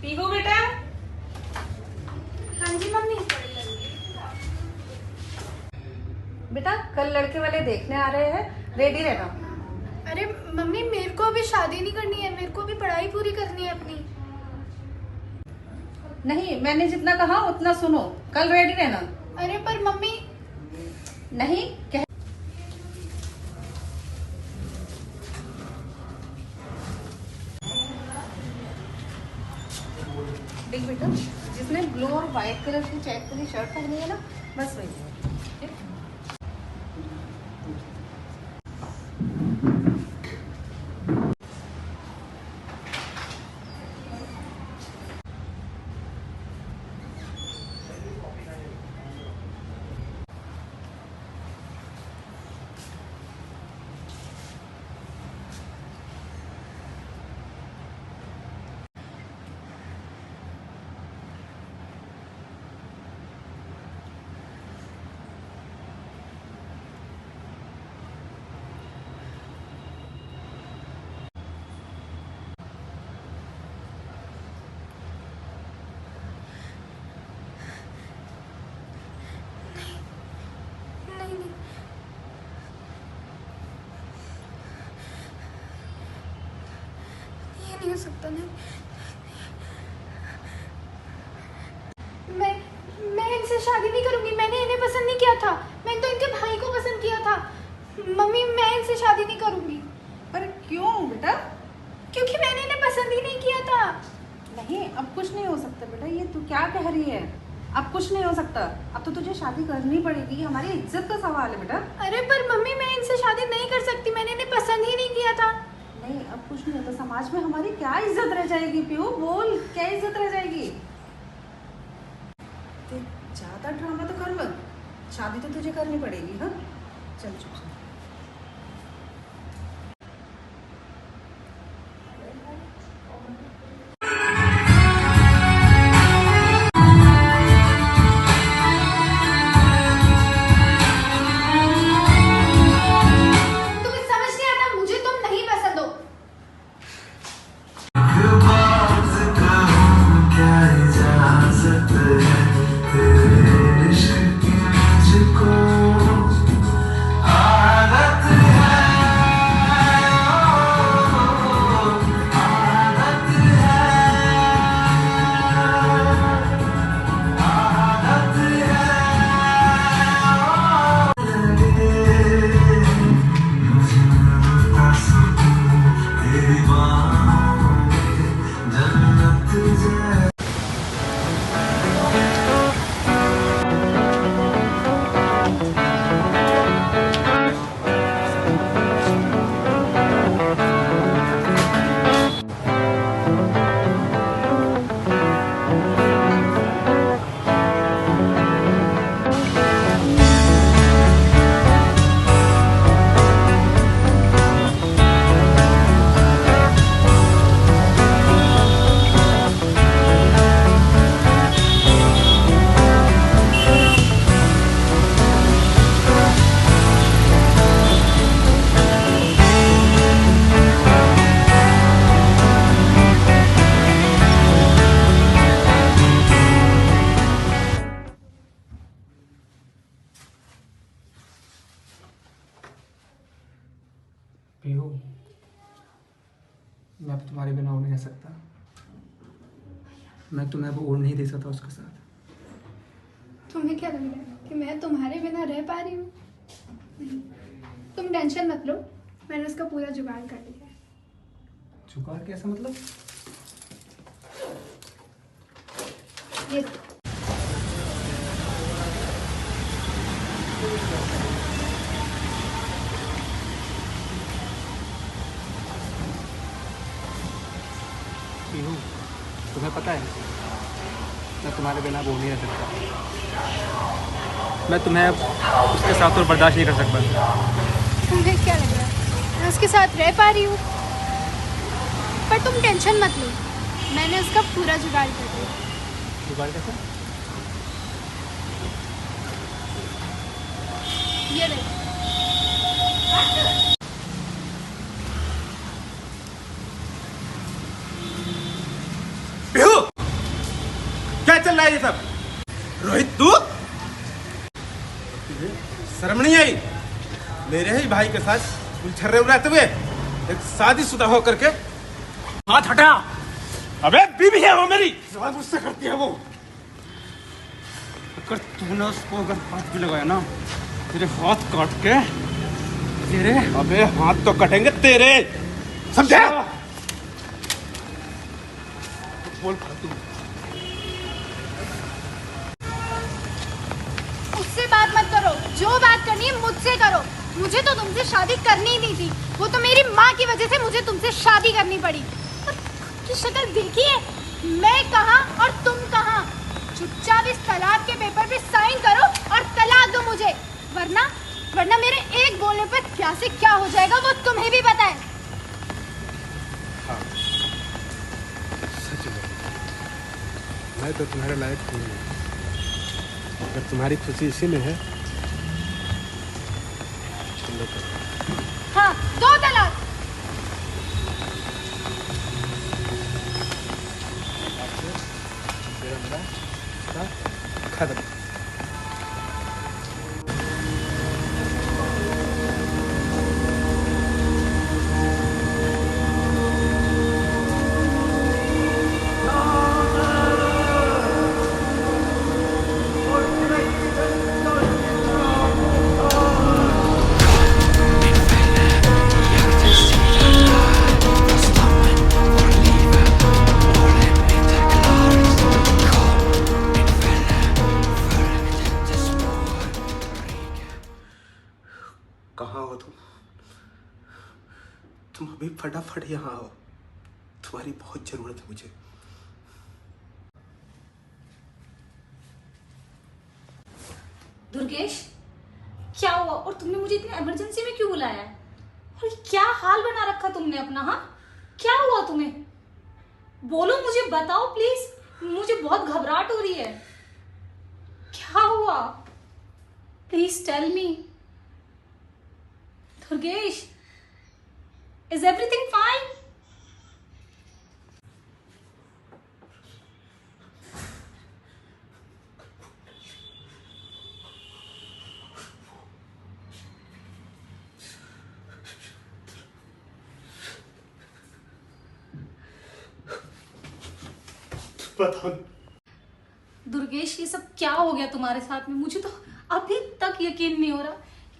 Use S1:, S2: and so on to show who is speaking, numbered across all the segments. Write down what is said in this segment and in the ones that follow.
S1: पीहू बेटा।
S2: हाँ जी मम्मी।
S1: बेटा कल लड़के वाले देखने आ रहे हैं, रेडी रहना।
S2: अरे मम्मी मेरे को अभी शादी नहीं करनी है, मेरे को अभी पढ़ाई पूरी करनी है अपनी।
S1: नहीं, मैंने जितना कहा उतना सुनो, कल रेडी रहना।
S2: अरे पर मम्मी।
S1: नहीं कह। देख बेटा, जिसने ब्लू और व्हाइट कलर की चेक वाली शर्ट पहनी है ना, बस वही है।
S2: नहीं नहीं, ये नहीं हो सकता। नहीं, मैं इनसे शादी नहीं करूंगी। मैंने इन्हें पसंद नहीं किया था, मैंने तो इनके भाई को पसंद किया था। मम्मी मैं इनसे शादी नहीं करूंगी।
S1: पर क्यों बेटा?
S2: क्योंकि मैंने इन्हें पसंद ही नहीं किया था।
S1: नहीं, अब कुछ नहीं हो सकता बेटा, ये तू क्या कह रही है? अब कुछ नहीं हो सकता, अब तो तुझे शादी करनी पड़ेगी, हमारी इज्जत का सवाल है बेटा।
S2: अरे पर मम्मी मैं इनसे शादी नहीं कर सकती, मैंने इन्हें पसंद ही नहीं किया था।
S1: नहीं, अब कुछ नहीं होता, समाज में हमारी क्या इज्जत रह जाएगी? पीहू बोल, क्या इज्जत रह जाएगी? ज्यादा ड्रामा तो कर मत, शादी तो तुझे करनी पड़ेगी। हाँ चल चुप चल।
S2: तुम्हें समझ नहीं आता, मुझे तुम नहीं पसंद हो।
S3: पीहू, मैं अब तुम्हारे बिना हो नहीं रह सकता। मैं तुम्हें अब और नहीं दे सकता उसके साथ।
S2: तुम्हें क्या लग रहा है कि मैं तुम्हारे बिना रह पा रही हूँ? नहीं, तुम टेंशन मत लो, मैंने उसका पूरा जुगाड़ कर लिया है।
S3: जुगाड़ कैसा मतलब?
S2: ये
S3: पीहू, तुम्हें पता है मैं तुम्हारे बिना वो नहीं रह सकता। मैं तुम्हें अब उसके साथ और बर्दाश्त नहीं कर सकता।
S2: तुम्हें क्या लग रहा है मैं उसके साथ रह पा रही हूँ? पर तुम टेंशन मत लो, मैंने उसका पूरा जुगाड़ कर दिया।
S3: जुगाड़ कैसा?
S2: ये देखो।
S3: पीहू!
S4: क्या चल रहा है ये सब? रोहित तू शर्म नहीं आई मेरे ही भाई के साथ उलझर्रे उड़ाते हुए, एक शादीशुदा होकर के? हाथ हटा। अबे बीवी है वो मेरी, सवाल मुझसे करती है वो। अगर तूने उसको अगर हाथ भी लगाया ना, तेरे हाथ काट के तेरे, अबे हाथ तो कटेंगे तेरे, समझे? बोल तू।
S2: उससे बात मत करो, जो बात करनी है मुझसे करो। मुझे तो तुमसे शादी करनी ही नहीं थी, वो तो मेरी माँ की वजह से मुझे तुमसे शादी करनी पड़ी। और की शक्ल देखिए, मैं कहाँ और तुम कहाँ। चुपचाप इस तलाक के पेपर पे साइन करो और तलाक दो मुझे, वरना मेरे एक बोलने पर क्या से क्या हो जाएगा वो तुम्हें भी पता है।
S4: हाँ, सच में मैं तो तुम्हारे लायक हूँ। अगर तुम्हारी खुशी इसी में है, चलो करो।
S2: हाँ, दो तलाक।
S4: खत्म। कहाँ हो तुम? तुम अभी फटाफट यहाँ आओ, तुम्हारी बहुत जरूरत है मुझे।
S5: दुर्गेश, क्या हुआ और तुमने मुझे इतनी इमरजेंसी में क्यों बुलाया है? और क्या हाल बना रखा तुमने अपना? हाँ, क्या हुआ तुम्हें? बोलो, मुझे बताओ प्लीज, मुझे बहुत घबराहट हो रही है। क्या हुआ? Please tell me. Durgesh, is everything fine?
S4: बताओ।
S5: दुर्गेश, ये सब क्या हो गया तुम्हारे साथ में? मुझे तो अभी तक यकीन नहीं हो रहा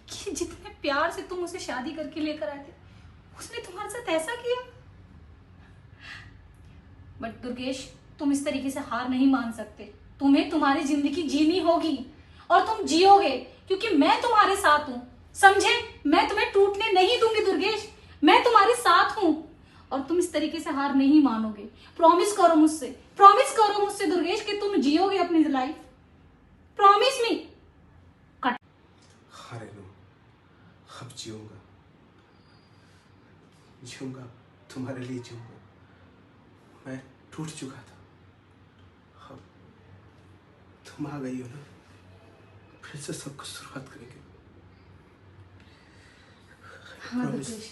S5: कि जितने प्यार से तुम उसे शादी करके लेकर आए थे, उसने तुम्हारे साथ ऐसा किया। बट दुर्गेश, तुम इस तरीके से हार नहीं मान सकते। तुम्हें तुम्हारी जिंदगी जीनी होगी और तुम जियोगे, क्योंकि मैं तुम्हारे साथ हूं, समझे? मैं तुम्हें टूटने नहीं दूंगी दुर्गेश, मैं तुम्हारे साथ हूं और तुम इस तरीके से हार नहीं मानोगे। प्रॉमिस करो मुझसे दुर्गेश कि तुम जियोगे अपनी लाइफ। Promise me.
S4: हाँ रेनू, अब जीऊंगा तुम्हारे लिए जीऊंगा। मैं टूट चुका था, अब तुम आ गई हो ना, फिर से सब कुछ शुरुआत करेंगे।
S5: हाँ
S4: Promise.
S5: दुर्गेश।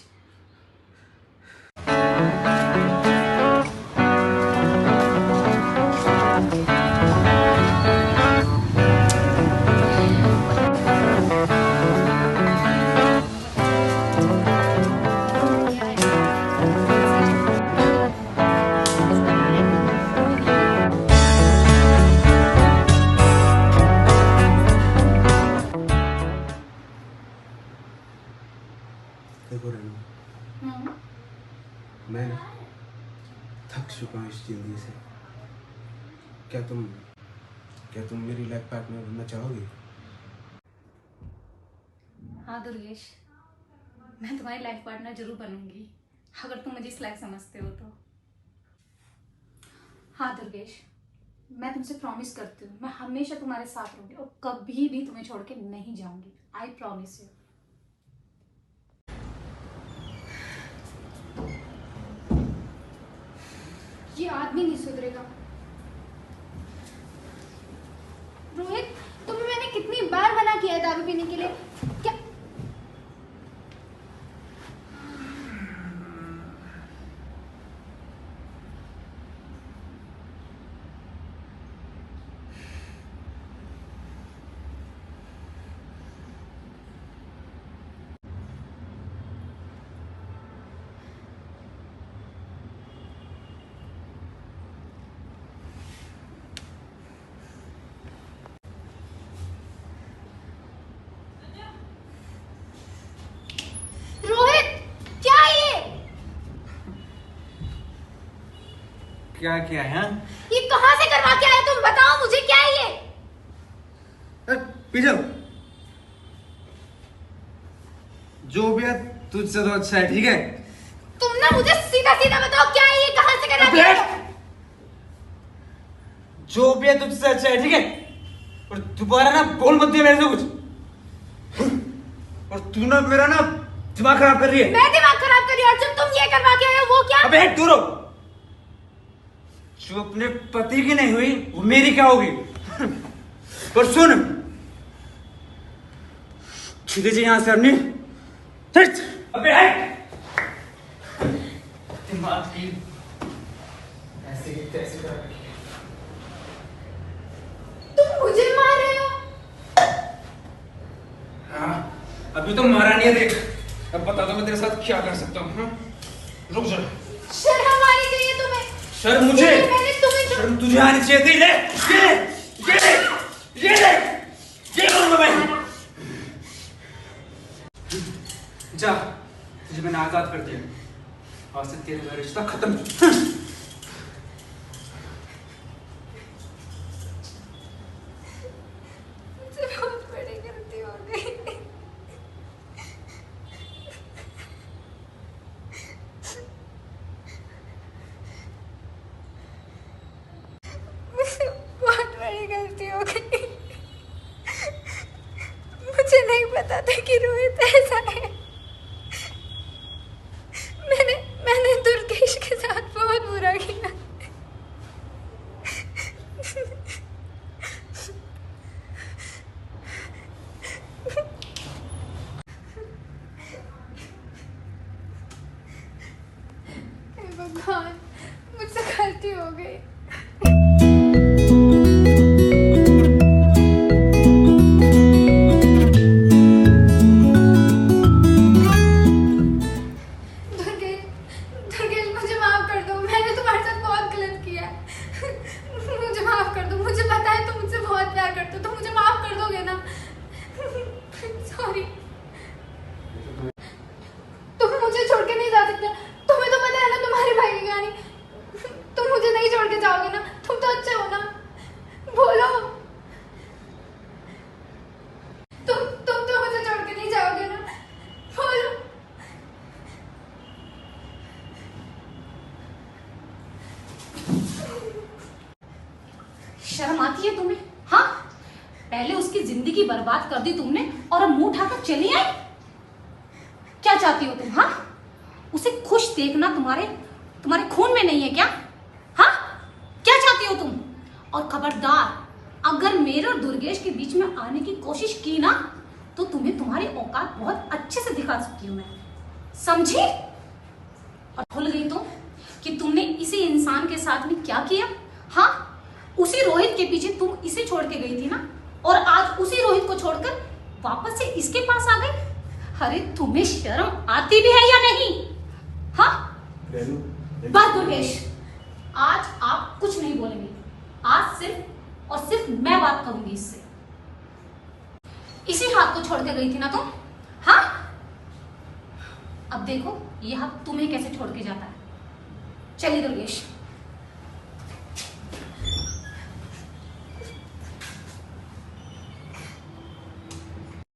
S4: देखो रेनू, मैं ना थक चुका हूँ इस जिंदगी से। क्या तुम मेरी लाइफ पार्टनर बनना चाहोगी?
S5: हाँ दुर्गेश, मैं तुम्हारी लाइफ पार्टनर जरूर बनूंगी, अगर तुम मुझे इस लायक समझते हो तो। हाँ दुर्गेश, मैं तुमसे प्रॉमिस करती हूँ, मैं हमेशा तुम्हारे साथ रहूंगी और कभी भी तुम्हें छोड़ के नहीं जाऊंगी। I promise you.
S2: ये आदमी नहीं सुधरेगा। रोहित, तुम्हें मैंने कितनी बार मना किया है दारू पीने के लिए? क्या
S3: क्या किया है?
S2: ये कहाँ से करवा के आए तुम? बताओ मुझे, क्या है ये?
S3: पीछे जो भी है तुझसे तो अच्छा है, ठीक है?
S2: तुम ना मुझे सीधा सीधा बताओ, क्या है ये? कहाँ से करवा के आए हो?
S3: जो भी है तुझसे अच्छा है, ठीक है? और दोबारा ना बोल मत दिया मेरे से कुछ। और तू ना मेरा ना दिमाग खराब कर रही है।
S2: मैं दिमाग खराब कर रही हूँ? अर्जुन तुम ये करवा के आए हो, वो क्या?
S3: अबे हट, दूर हो। जो अपने पति की नहीं हुई वो मेरी क्या होगी? और सुन, चले जा यहाँ से अपनी। अबे हट। दिमाग की ऐसे ही तैसे कर रखी है।
S2: तुम मुझे मार रहे हो?
S3: हाँ, अभी तो मारा नहीं है, देख। अब बता दो मैं तेरे साथ क्या कर सकता हूँ। रुक जा।
S2: शर्म आनी चाहिए तुम्हें।
S3: शर्म मुझे?
S2: मैंने तुम्हें जो...
S3: शर्म तुझे आनी चाहिए थी। ये करूँगा मैं। जा, तुझे मैंने आजाद कर दिया। आज से तेरे मेरा रिश्ता खत्म।
S2: मुझसे बहुत बड़ी गलती हो गई। मुझसे बहुत बड़ी गलती हो गई। मुझे नहीं पता था कि रोहित ऐसा है। मैंने दुर्गेश के साथ बहुत बुरा किया। हे भगवान, मुझसे गलती हो गई। दुर्गेश, मुझे माफ कर दो। मैंने तुम्हारे साथ बहुत गलत किया है। मुझे माफ कर दो। मुझे पता है तुम मुझसे बहुत प्यार करते हो, तो मुझे माफ कर दोगे ना? सॉरी। तुम मुझे छोड़ के नहीं जा सकते। तुम्हें तो पता है ना तुम्हारे भाई की कहानी। तुम मुझे नहीं छोड़ के जाओगे ना? तुम तो अच्छे हो ना? बोलो। तुम तो मुझे छोड़ के नहीं जाओगे ना? बोलो।
S5: शर्म आती है तुम्हें? हाँ, पहले उसकी जिंदगी बर्बाद कर दी तुमने और अब मुंह उठाकर चली आई। क्या चाहती हो तुम? हाँ, उसे खुश देखना तुम्हारे खून में नहीं है क्या? हाँ, क्या चाहती हो तुम? और खबरदार, अगर मेरे और दुर्गेश के बीच में आने की कोशिश की ना, तो तुम्हें तुम्हारी औकात बहुत अच्छे से दिखा सकती हूँ मैं, समझी? और भूल गई तुम कि तुमने इसी इंसान के साथ में क्या किया? हाँ, उसी रोहित के पीछे तुम इसे छोड़ के गई थी ना, और आज उसी रोहित को छोड़कर वापस से इसके पास आ गई। अरे तुम्हें शर्म आती भी है या नहीं? हाँ, बस दुर्गेश, आज आप कुछ नहीं बोलेंगे। आज सिर्फ और सिर्फ मैं बात करूंगी इससे। इसी हाथ को छोड़ के गई थी ना तुम? हाँ, अब देखो ये हाथ तुम्हें कैसे छोड़ के जाता है। चलिए दुर्गेश।